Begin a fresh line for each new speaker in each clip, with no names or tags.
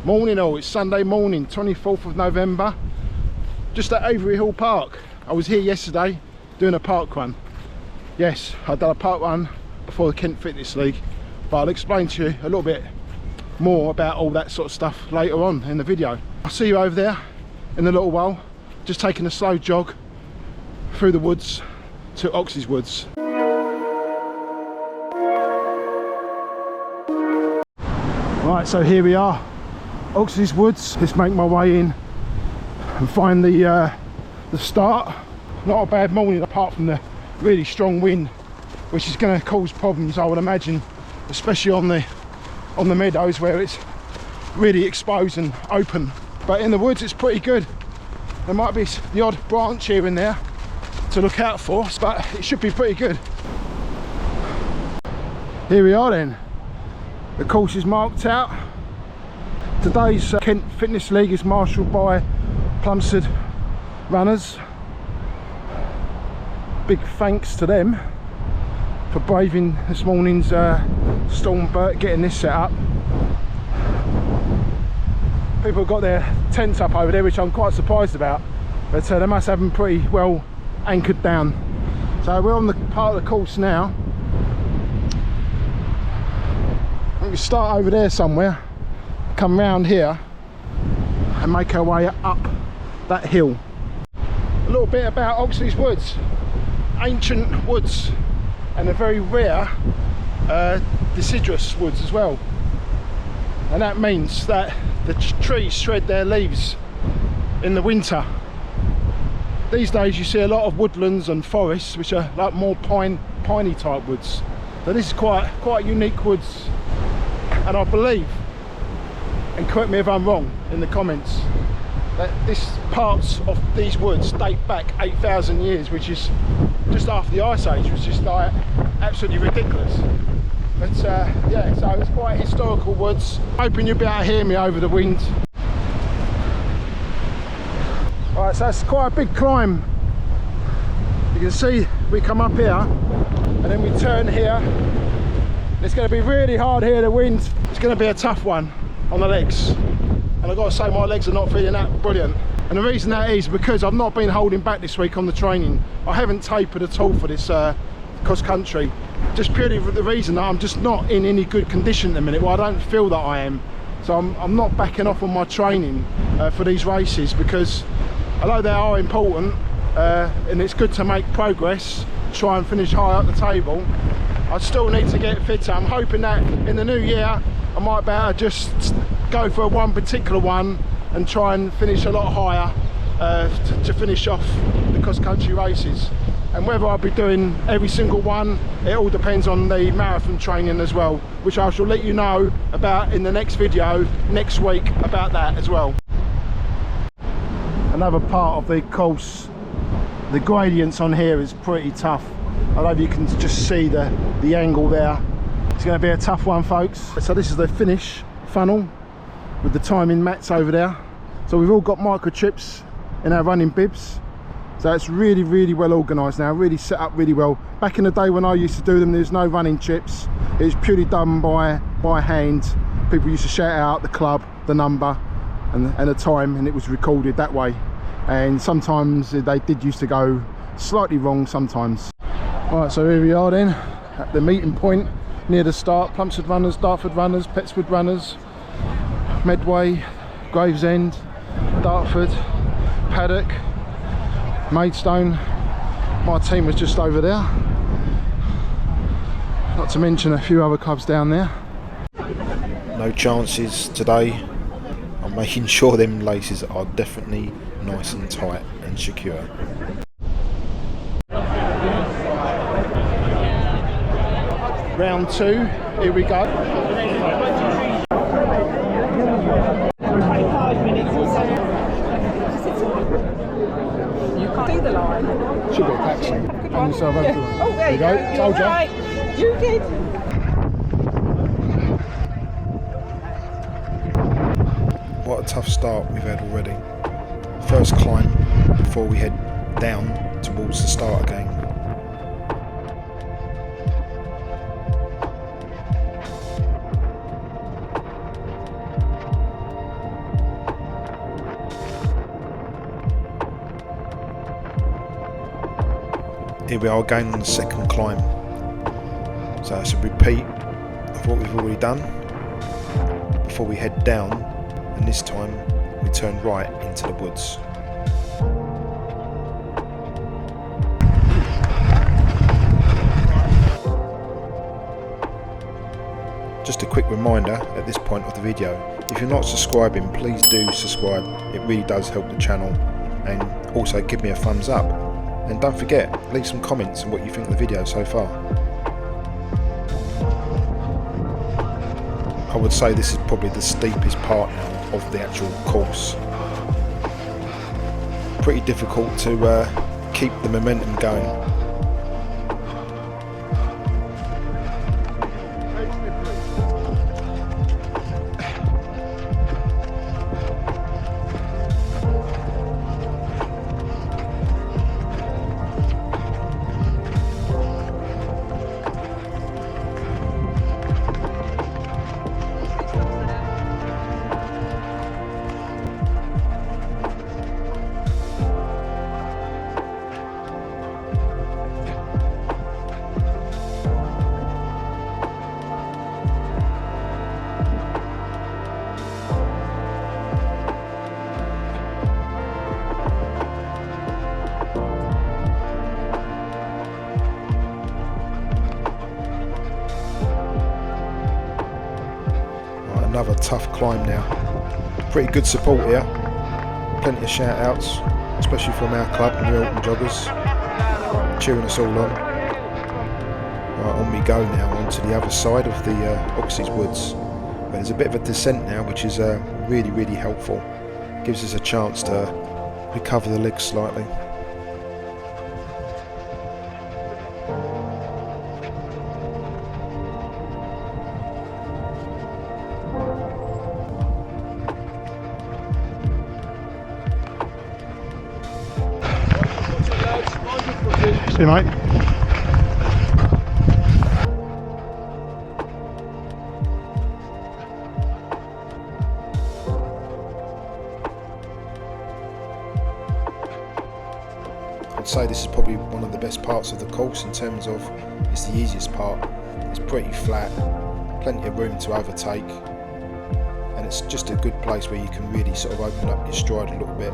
Morning all, it's Sunday morning, 24th of November. Just at Avery Hill Park. I was here yesterday doing a park run. Yes, I've done a park run before the Kent Fitness League, but I'll explain to you a little bit more about all that sort of stuff later on in the video. I'll see you over there in a little while, just taking a slow jog through the woods to Oxleas Woods. Right, so here we are, Oxleas Woods. Let's make my way in and find the start. Not a bad morning apart from the really strong wind, which is going to cause problems, I would imagine, especially on the meadows where it's really exposed and open. But in the woods it's pretty good. There might be the odd branch here and there to look out for, but it should be pretty good. Here we are then. The course is marked out. Today's Kent Fitness League is marshalled by Plumstead runners. Big thanks to them for braving this morning's storm, getting this set up. People have got their tents up over there, which I'm quite surprised about, but they must have them pretty well anchored down. So we're on the part of the course now. We start over there somewhere, come round here and make our way up that hill. A little bit about Oxleas Woods. Ancient woods and a very rare deciduous woods as well, and that means that the trees shred their leaves in the winter. These days you see a lot of woodlands and forests which are like more piney type woods, so this is quite unique woods. And I believe, and correct me if I'm wrong in the comments, that parts of these woods date back 8,000 years, which is just after the Ice Age, which is like absolutely ridiculous. But yeah, so it's quite historical woods. Hoping you'll be able to hear me over the wind. Alright, so it's quite a big climb. You can see we come up here and then we turn here. It's going to be really hard here, the wind. It's going to be a tough one on the legs. And I've got to say my legs are not feeling that brilliant. And the reason that is because I've not been holding back this week on the training. I haven't tapered at all for this cross country. Just purely for the reason that I'm just not in any good condition at the minute. Well, I don't feel that I am. So I'm not backing off on my training for these races, because although they are important and it's good to make progress, try and finish high up the table, I still need to get fitter. I'm hoping that in the new year I might be able to just go for one particular one and try and finish a lot higher to finish off the cross-country races. And whether I'll be doing every single one, it all depends on the marathon training as well, which I shall let you know about in the next video next week about that as well. Another part of the course, the gradients on here is pretty tough. I don't know if you can just see the angle there. It's going to be a tough one, folks. So this is the finish funnel with the timing mats over there. So we've all got microchips in our running bibs. So it's really well organised now, really set up really well. Back in the day when I used to do them, there's no running chips. It was purely done by hand. People used to shout out the club, the number and the time, and it was recorded that way. And sometimes they did used to go slightly wrong sometimes. Right, so here we are then, at the meeting point near the start. Plumstead runners, Dartford runners, Petswood runners, Medway, Gravesend, Dartford, Paddock, Maidstone. My team was just over there. Not to mention a few other clubs down there.
No chances today. I'm making sure them laces are definitely nice and tight and secure.
Round two, here we go.
You can't see the line.
Should be a taxi. And yourself over.
Oh, there you go.
Told you.
Right. You did.
What a tough start we've had already. First climb before we head down towards the start again. Here we are again on the second climb. So it's a repeat of what we've already done before we head down, and this time we turn right into the woods. Just a quick reminder at this point of the video, if you're not subscribing, please do subscribe. It really does help the channel, and also give me a thumbs up. And don't forget, leave some comments on what you think of the video so far. I would say this is probably the steepest part now of the actual course. Pretty difficult to keep the momentum going. Another tough climb now. Pretty good support here. Plenty of shout outs, especially from our club, the New Alton Joggers, cheering us all on. Right, on we go now onto the other side of the Oxleas Woods. But there's a bit of a descent now, which is really helpful. Gives us a chance to recover the legs slightly.
See you, mate.
I'd say this is probably one of the best parts of the course in terms of it's the easiest part. It's pretty flat, plenty of room to overtake, and it's just a good place where you can really sort of open up your stride a little bit.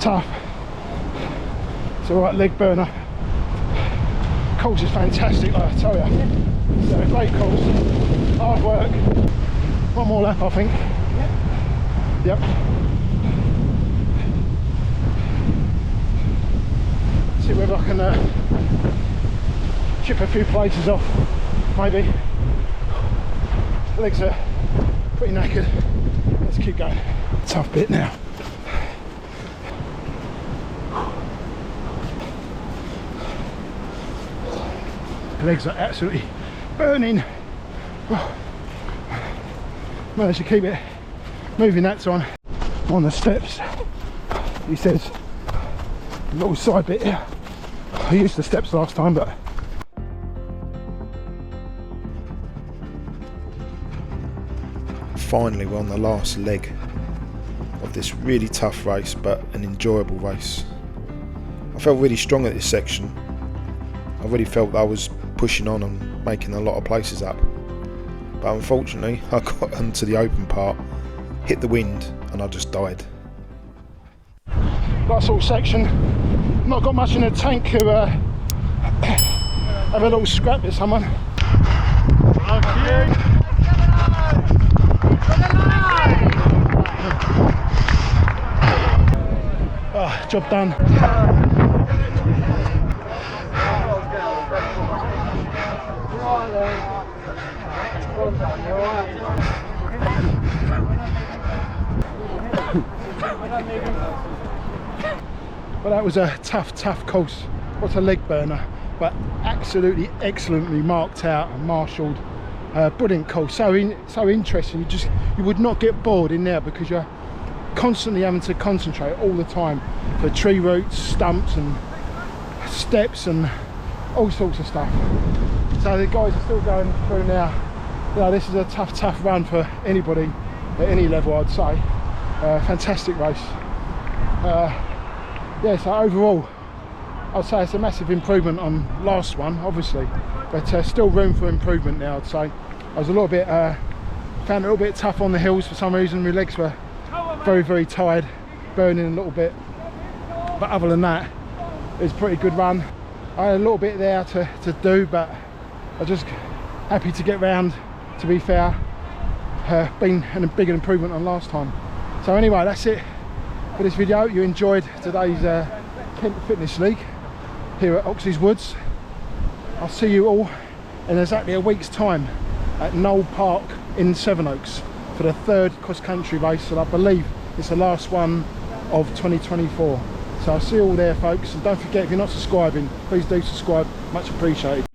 Tough. It's a right leg burner. Course is fantastic, like I tell you. It's a great course. Hard work. One more lap, I think. Yep. See whether I can chip a few places off. Maybe. Legs are pretty knackered. Let's keep going. Tough bit now. Legs are absolutely burning. Managed to keep it moving that time. On the steps, he says, a little side bit here. I used the steps last time, but
finally we're on the last leg of this really tough race, but an enjoyable race. I felt really strong at this section. I really felt I was pushing on and making a lot of places up, but unfortunately I got onto the open part, hit the wind, and I just died.
Last little section, not got much in the tank to have a little scrap with someone. Oh, job done. Well, that was a tough course. What's a leg burner? But absolutely excellently marked out and marshalled. Brilliant course. So interesting. You would not get bored in there because you're constantly having to concentrate all the time for tree roots, stumps, and steps, and all sorts of stuff. So the guys are still going through now. You know, this is a tough run for anybody at any level, I'd say. Fantastic race. Yeah, so overall I'd say it's a massive improvement on last one, obviously, but still room for improvement now, I'd say. I was a little bit found it a little bit tough on the hills for some reason. My legs were very tired, burning a little bit, but other than that it was a pretty good run. I had a little bit there to do, but I was just happy to get round, to be fair. Been a big improvement on last time. So anyway, that's it for this video. You enjoyed today's Kent Fitness League here at Oxleas Woods. I'll see you all in exactly a week's time at Knoll Park in Sevenoaks for the 3rd cross-country race, and I believe it's the last one of 2024. So I'll see you all there, folks, and don't forget, if you're not subscribing, please do subscribe, much appreciated.